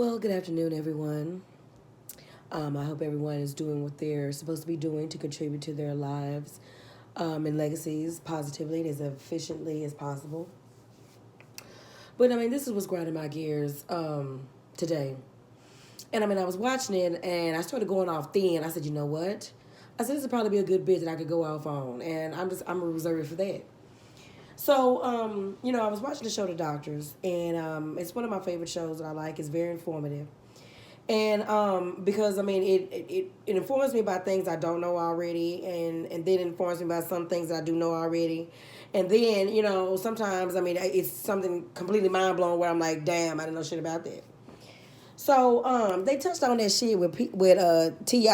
Well, good afternoon, everyone. I hope everyone is doing what they're supposed to be doing to contribute to their lives and legacies positively and as efficiently as possible. But this is what's grinding my gears today. And I was watching it and I started going off thin. I said, you know what? I said, this would probably be a good bit that I could go off on. And I'm reserved for that. So, I was watching the show The Doctors, and it's one of my favorite shows that I like. It's very informative. And because it informs me about things I don't know already, and then informs me about some things that I do know already, and then sometimes it's something completely mind blowing where I'm like, damn, I didn't know shit about that. So they touched on that shit with Ti,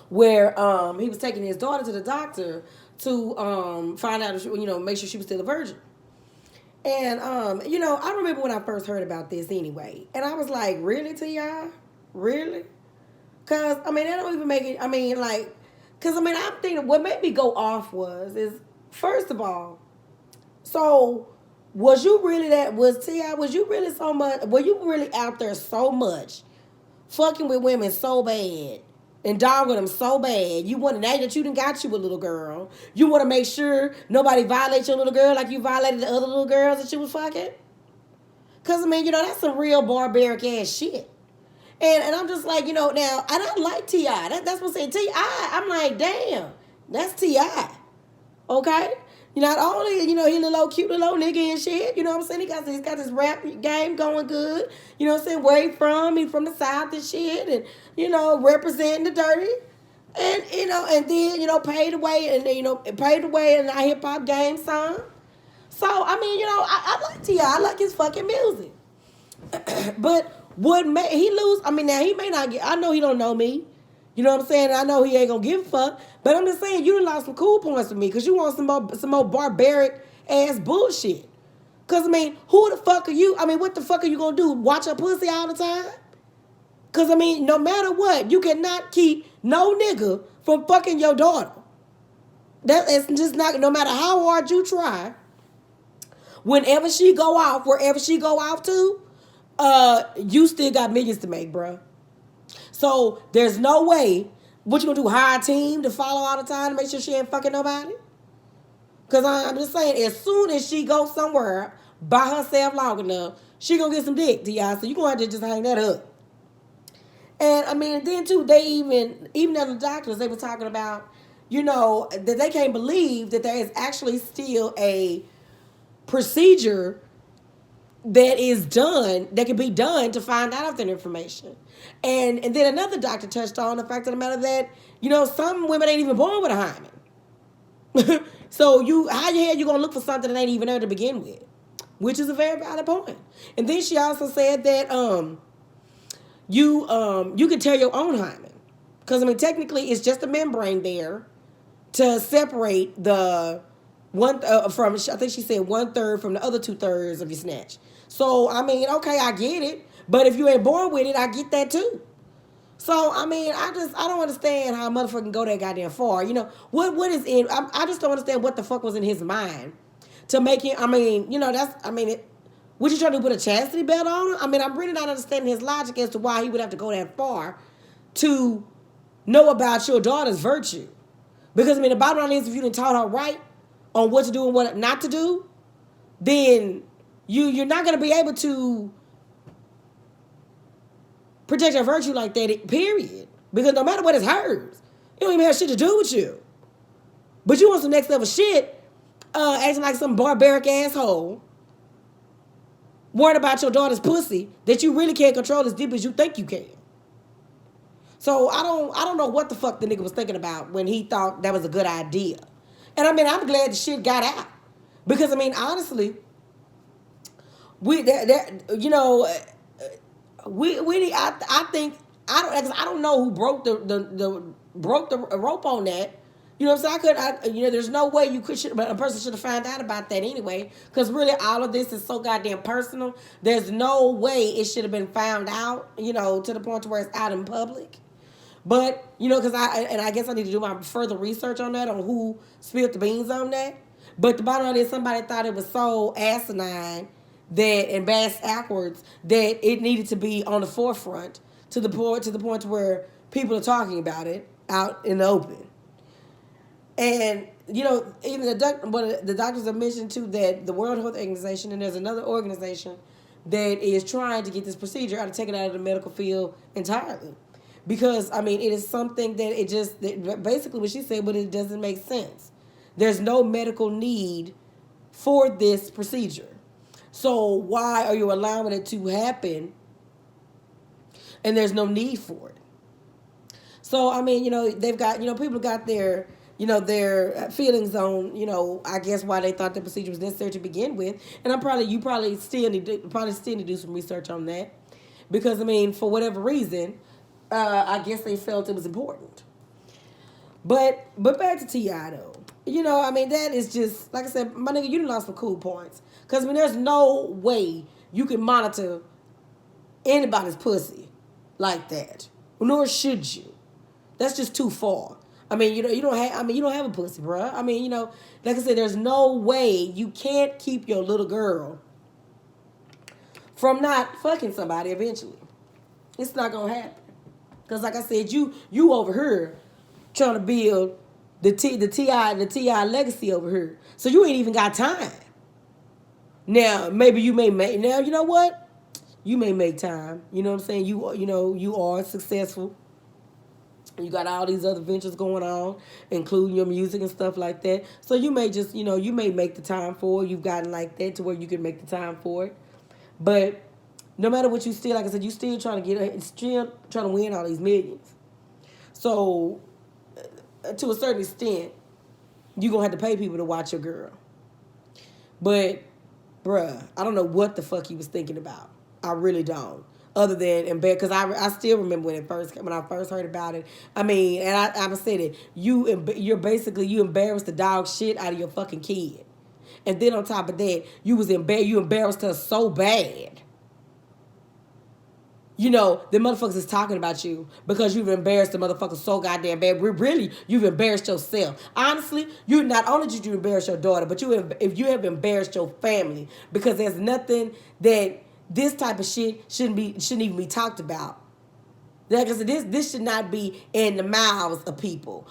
where he was taking his daughter to the doctor to find out if make sure she was still a virgin. And I remember when I first heard about this anyway, and I was like, "Really, Ti? Really?" Because that don't even make it. Because I'm thinking what made me go off is first of all, so was you really that? Was Ti? Was you really so much? Were you really out there so much, fucking with women so bad? And dogging them so bad. You want to know that you done got you a little girl. You want to make sure nobody violates your little girl like you violated the other little girls that you was fucking. Because, that's some real barbaric ass shit. And I'm just like, now, I don't like T.I. That's what I'm saying. T.I., I'm like, damn, that's T.I. Okay? Not only, he a little cute little nigga and shit, you know what I'm saying? He's got this rap game going good. You know what I'm saying? Where he from? He from the South and shit. And, representing the dirty. And then, paid away and, paid away in our hip hop game song. So, I like T.I. I like his fucking music. But what made he lose? Now he may not get, I know he don't know me. You know what I'm saying? I know he ain't gonna give a fuck. But I'm just saying, you done lost some cool points with me because you want some more barbaric ass bullshit. Because, who the fuck are you? What the fuck are you gonna do? Watch a pussy all the time? Because, no matter what, you cannot keep no nigga from fucking your daughter. It's just not, no matter how hard you try, whenever she go off, wherever she go off to, you still got millions to make, bruh. So there's no way. What you gonna do? Hire a team to follow all the time to make sure she ain't fucking nobody? Cause I'm just saying, as soon as she goes somewhere by herself long enough, she gonna get some dick to y'all. So you gonna have to just hang that up. And then too, they even at the doctors, they were talking about, that they can't believe that there is actually still a procedure that can be done to find out that information. And then another doctor touched on the fact of the matter that, some women ain't even born with a hymen. So how the hell you gonna look for something that ain't even there to begin with? Which is a very valid point. And then she also said that you can tear your own hymen. Because technically it's just a membrane there to separate the one from, I think she said 1/3 from the other 2/3 of your snatch. So okay, I get it. But if you ain't born with it, I get that too. So I don't understand how a motherfucker go that goddamn far. What is in? I just don't understand what the fuck was in his mind to make him. Would you try to put a chastity belt on him? I'm really not understanding his logic as to why he would have to go that far to know about your daughter's virtue. Because the bottom line is, if you didn't taught her right on what to do and what not to do, then you're not gonna be able to protect her virtue like that, period. Because no matter what, it's hers. It don't even have shit to do with you. But you want some next level shit, acting like some barbaric asshole, worried about your daughter's pussy that you really can't control as deep as you think you can. So I don't know what the fuck the nigga was thinking about when he thought that was a good idea. And I'm glad the shit got out. Because honestly, we I think I don't know who broke the rope on that. You know what I'm saying? There's no way a person should have found out about that anyway. Because really, all of this is so goddamn personal. There's no way it should have been found out. To the point to where it's out in public. But because I guess I need to do my further research on that, on who spilled the beans on that. But the bottom line is, somebody thought it was so asinine that and backwards that it needed to be on the forefront to the point where people are talking about it out in the open. And even the doctors have mentioned too that the World Health Organization and there's another organization that is trying to get this procedure out of taken out of the medical field entirely, because I mean it is something that basically what she said, but it doesn't make sense. There's no medical need for this procedure, so why are you allowing it to happen? And there's no need for it. So I mean, they've got people got their feelings on I guess why they thought the procedure was necessary to begin with, and you probably still need to do some research on that, because I mean for whatever reason, I guess they felt it was important. But back to T.I. though, I mean that is just like I said, my nigga, you done lost some cool points, because I mean there's no way you can monitor anybody's pussy like that, nor should you. That's just too far. I mean, you don't have a pussy, bruh. I mean, like I said, there's no way you can't keep your little girl from not fucking somebody eventually. It's not gonna happen. Cause like I said, you over here trying to build the T.I. legacy over here. So you ain't even got time. Now, maybe you may make you know what? You may make time. You know what I'm saying? You are successful. You got all these other ventures going on, including your music and stuff like that. So you may just, you may make the time for it. You've gotten like that to where you can make the time for it. But no matter what, like I said, you still trying to win all these millions. So to a certain extent, you're going to have to pay people to watch your girl. But, bruh, I don't know what the fuck he was thinking about. I really don't. Other than because I still remember when I first heard about it. I mean, and I said it. You embarrassed the dog shit out of your fucking kid, and then on top of that, you embarrassed her so bad. The motherfuckers is talking about you because you've embarrassed the motherfucker so goddamn bad. Really, you've embarrassed yourself. Honestly, you not only did you embarrass your daughter, but if you have embarrassed your family, because there's nothing that this type of shit shouldn't even be talked about. Like I said, this should not be in the mouths of people.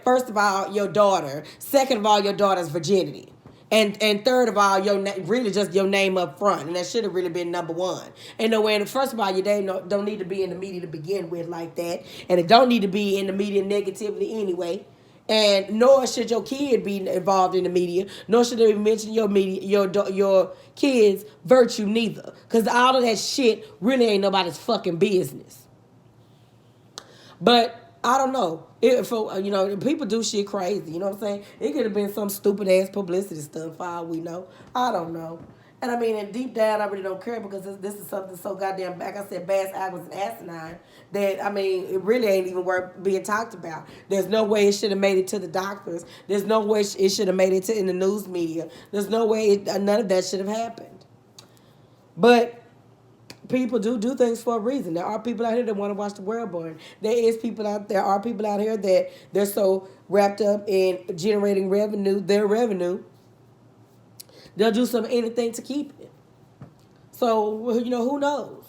First of all, your daughter. Second of all, your daughter's virginity. And third of all, really just your name up front. And that should have really been number one. And first of all, your name don't need to be in the media to begin with like that. And it don't need to be in the media negatively anyway. And nor should your kid be involved in the media, nor should they mention your kid's virtue neither. Because all of that shit really ain't nobody's fucking business. But I don't know. People do shit crazy. You know what I'm saying? It could have been some stupid ass publicity stuff for all we know. I don't know. And I mean, and deep down, I really don't care, because this is something so goddamn, like I said, bass backwards and asinine, that, I mean, it really ain't even worth being talked about. There's no way it should have made it to the doctors. There's no way it should have made it in the news media. There's no way none of that should have happened. But people do things for a reason. There are people out here that want to watch the world burn. There are people out here that they're so wrapped up in generating their revenue, they'll do anything to keep it. So, who knows?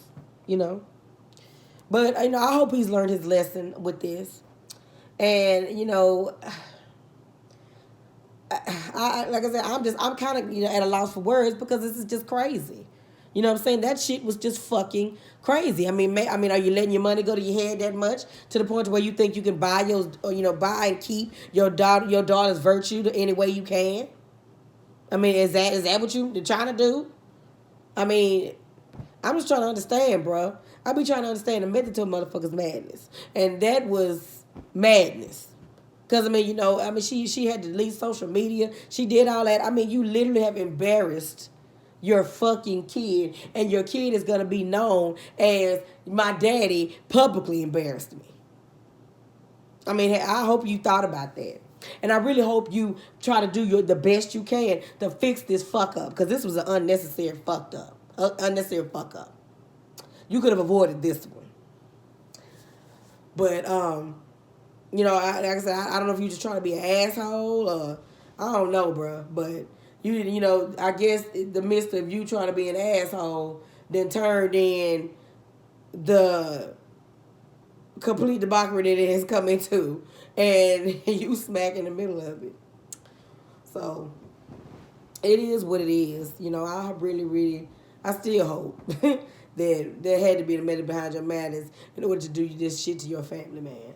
But, I hope he's learned his lesson with this. And, like I said, I'm kind of, at a loss for words, because this is just crazy. You know what I'm saying? That shit was just fucking crazy. I mean, are you letting your money go to your head that much, to the point where you think you can buy buy and keep your daughter's virtue any way you can? I mean, is that what you're trying to do? I mean, I'm just trying to understand, bro. I be trying to understand the method to a motherfucker's madness, and that was madness. Cause she had to delete social media. She did all that. I mean, you literally have embarrassed your fucking kid, and your kid is gonna be known as, my daddy publicly embarrassed me. I mean, I hope you thought about that. And I really hope you try to do the best you can to fix this fuck up, because this was an unnecessary fuck up. You could have avoided this one. But, like I said, I don't know if you're just trying to be an asshole, or I don't know, bro. But, You know, I guess the midst of you trying to be an asshole, then turned in the complete debauchery that it has come into, and you smack in the middle of it. So it is what it is. You know, I really, really, I still hope that there had to be a method behind your madness in order to do this shit to your family, man.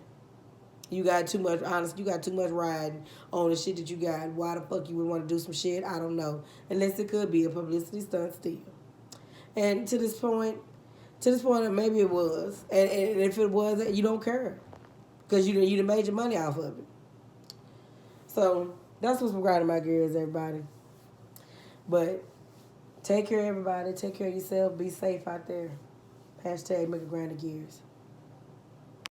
You got too much, honestly, you got too much riding on the shit that you got. Why the fuck you would want to do some shit? I don't know. Unless it could be a publicity stunt still. And to this point, maybe it was. And if it wasn't, you don't care. Because you done made your money off of it. So, that's what's grinding my gears, everybody. But take care, everybody. Take care of yourself. Be safe out there. Hashtag make a grind of gears.